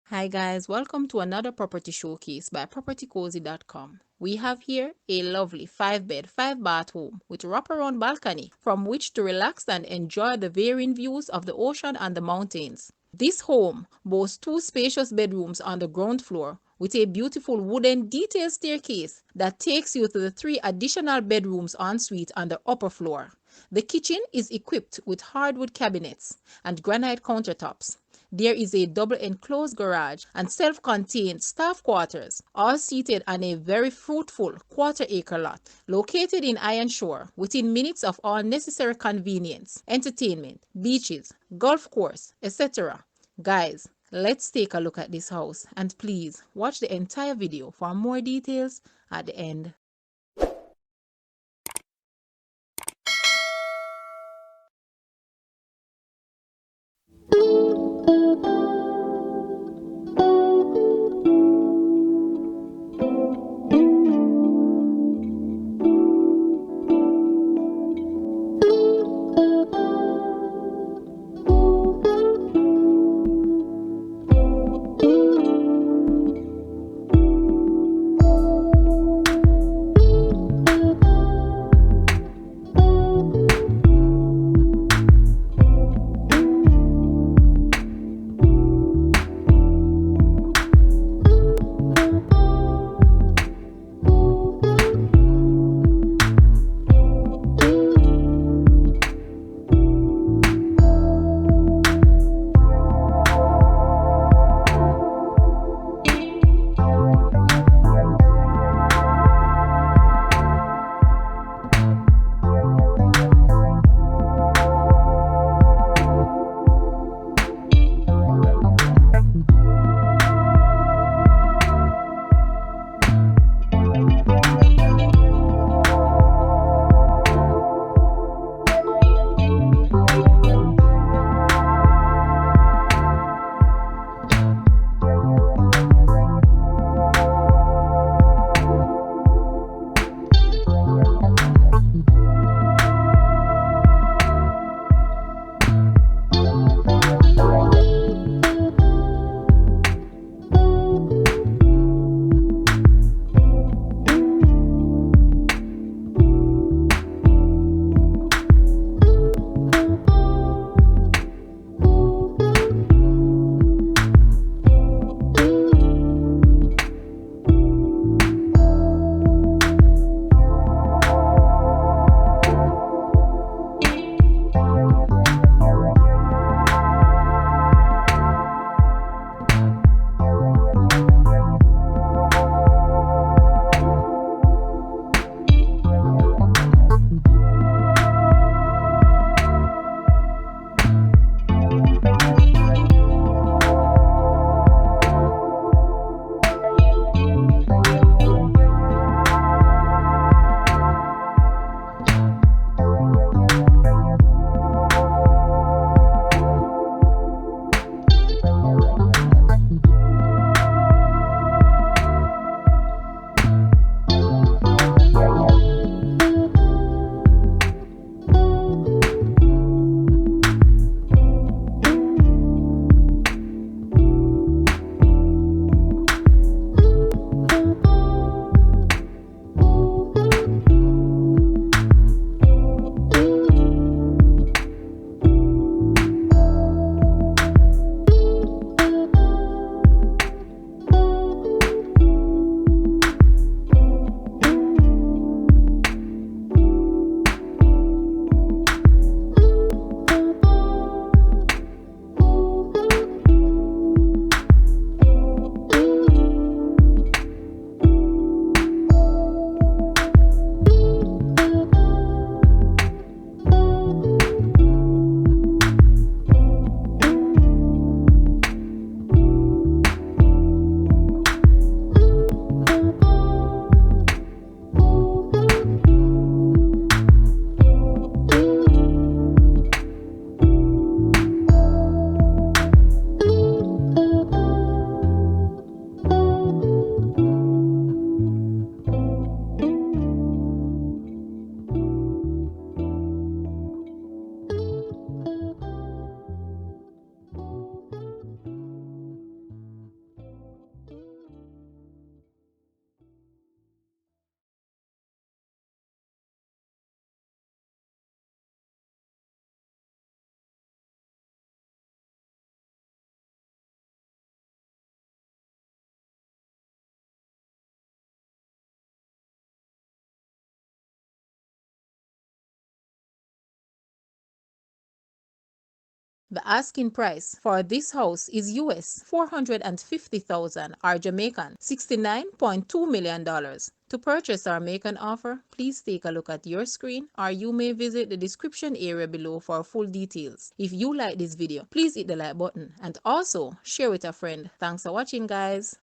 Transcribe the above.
Hi guys, welcome to another property showcase by propertycozy.com. We have here a lovely 5-bed, 5-bath home with wraparound balcony from which to relax and enjoy the varying views of the ocean and the mountains. This home boasts 2 spacious bedrooms on the ground floor with a beautiful wooden detailed staircase that takes you to the 3 additional bedrooms en suite on the upper floor. The kitchen is equipped with hardwood cabinets and granite countertops. There is a double enclosed garage and self-contained staff quarters, all seated on a very fruitful quarter-acre lot located in Ironshore, within minutes of all necessary convenience, entertainment, beaches, golf course, etc. Guys, let's take a look at this house and please watch the entire video for more details at the end. The asking price for this house is US $450,000 or Jamaican $69.2 million. To purchase or make an offer, please take a look at your screen or you may visit the description area below for full details. If you like this video, please hit the like button and also share with a friend. Thanks for watching, guys.